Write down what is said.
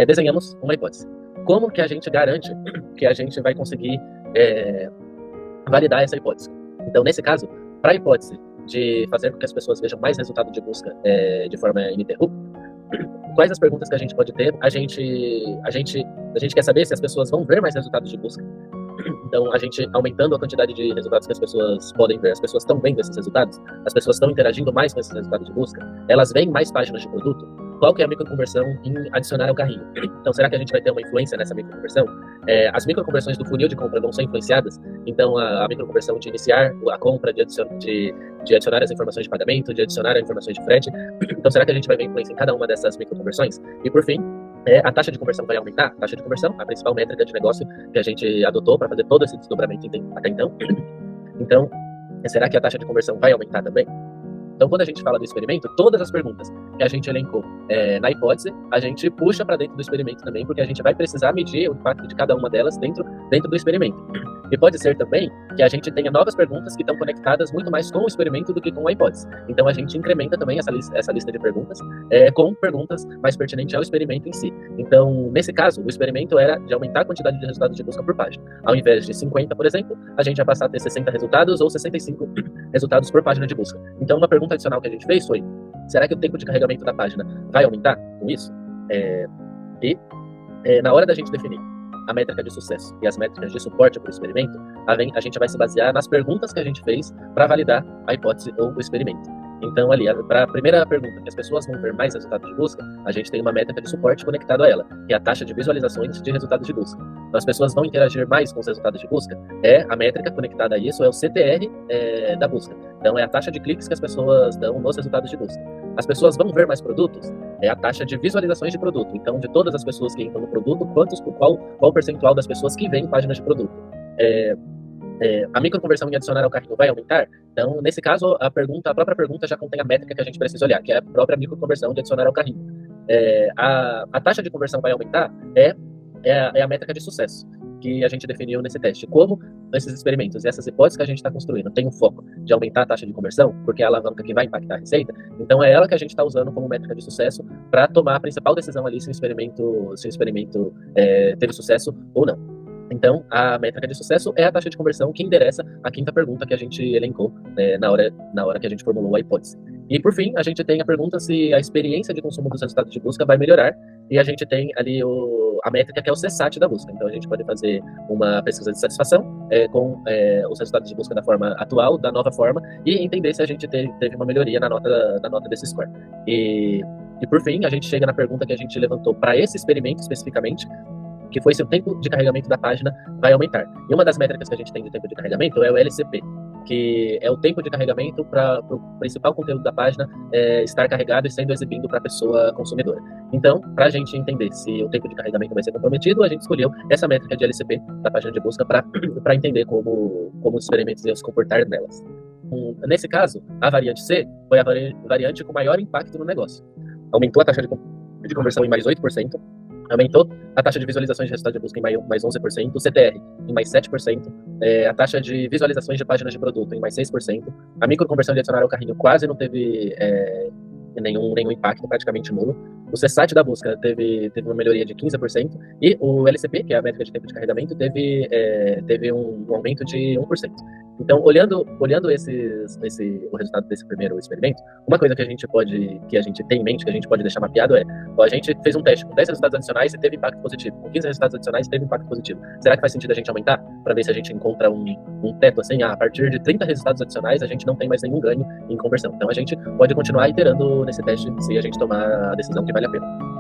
desenhamos uma hipótese. Como que a gente garante que a gente vai conseguir validar essa hipótese? Então, nesse caso, para a hipótese de fazer com que as pessoas vejam mais resultado de busca de forma ininterrupta, quais as perguntas que a gente pode ter? A gente quer saber se as pessoas vão ver mais resultados de busca. Então, a gente aumentando a quantidade de resultados que as pessoas podem ver, as pessoas estão vendo esses resultados, as pessoas estão interagindo mais com esses resultados de busca, elas veem mais páginas de produto. Qual que é a microconversão em adicionar ao carrinho? Então, será que a gente vai ter uma influência nessa microconversão? As microconversões do funil de compra vão ser influenciadas? Então, a microconversão de iniciar a compra, de adicionar as informações de pagamento, de adicionar as informações de frete. Então, será que a gente vai ver influência em cada uma dessas microconversões? E, por fim, a taxa de conversão vai aumentar? A taxa de conversão, a principal métrica de negócio que a gente adotou para fazer todo esse desdobramento até então. Então, será que a taxa de conversão vai aumentar também? Então, quando a gente fala do experimento, todas as perguntas que a gente elencou na hipótese, a gente puxa para dentro do experimento também, porque a gente vai precisar medir o impacto de cada uma delas dentro do experimento. E pode ser também que a gente tenha novas perguntas que estão conectadas muito mais com o experimento do que com a hipótese. Então, a gente incrementa também essa lista de perguntas com perguntas mais pertinentes ao experimento em si. Então, nesse caso, o experimento era de aumentar a quantidade de resultados de busca por página. Ao invés de 50, por exemplo, a gente ia passar a ter 60 resultados ou 65 resultados por página de busca. Então, uma pergunta adicional que a gente fez foi: será que o tempo de carregamento da página vai aumentar com isso? Na hora da gente definir a métrica de sucesso e as métricas de suporte para o experimento, a gente vai se basear nas perguntas que a gente fez para validar a hipótese ou o experimento. Então, ali, para a primeira pergunta, que as pessoas vão ver mais resultados de busca, a gente tem uma métrica de suporte conectada a ela, que é a taxa de visualizações de resultados de busca. Então, as pessoas vão interagir mais com os resultados de busca, a métrica conectada a isso é o CTR da busca. Então, é a taxa de cliques que as pessoas dão nos resultados de busca. As pessoas vão ver mais produtos, é a taxa de visualizações de produto. Então, de todas as pessoas que entram no produto, qual o percentual das pessoas que veem páginas de produto. A microconversão em adicionar ao carrinho vai aumentar? Então, nesse caso, a própria pergunta já contém a métrica que a gente precisa olhar, que é a própria microconversão de adicionar ao carrinho. A taxa de conversão vai aumentar? É a métrica de sucesso que a gente definiu nesse teste. Como esses experimentos e essas hipóteses que a gente está construindo tem um foco de aumentar a taxa de conversão, porque é a alavanca que vai impactar a receita, então é ela que a gente está usando como métrica de sucesso para tomar a principal decisão ali se o experimento teve sucesso ou não. Então, a métrica de sucesso é a taxa de conversão que endereça a quinta pergunta que a gente elencou na hora que a gente formulou a hipótese. E, por fim, a gente tem a pergunta se a experiência de consumo dos resultados de busca vai melhorar, e a gente tem ali a métrica que é o CSAT da busca. Então, a gente pode fazer uma pesquisa de satisfação com os resultados de busca da forma atual, da nova forma, e entender se a gente teve uma melhoria na nota desse score. E, por fim, a gente chega na pergunta que a gente levantou para esse experimento especificamente, que foi se o tempo de carregamento da página vai aumentar. E uma das métricas que a gente tem de tempo de carregamento é o LCP, que é o tempo de carregamento para o principal conteúdo da página estar carregado e sendo exibido para a pessoa consumidora. Então, para a gente entender se o tempo de carregamento vai ser comprometido, a gente escolheu essa métrica de LCP da página de busca para entender como os experimentos iam se comportar nelas. Nesse caso, a variante C foi a variante com maior impacto no negócio. Aumentou a taxa de conversão em mais 8%, aumentou a taxa de visualizações de resultado de busca em mais 11%, o CTR em mais 7%, a taxa de visualizações de páginas de produto em mais 6%, a microconversão de adicionar ao carrinho quase não teve nenhum impacto, praticamente nulo. O CSAT da busca teve uma melhoria de 15%, e o LCP, que é a métrica de tempo de carregamento, teve um aumento de 1%. Então, olhando o resultado desse primeiro experimento, uma coisa que a gente tem em mente, que a gente pode deixar mapeado a gente fez um teste com 10 resultados adicionais e teve impacto positivo, com 15 resultados adicionais e teve impacto positivo. Será que faz sentido a gente aumentar, para ver se a gente encontra um teto assim, a partir de 30 resultados adicionais a gente não tem mais nenhum ganho em conversão. Então, a gente pode continuar iterando nesse teste se a gente tomar a decisão que vale a pena.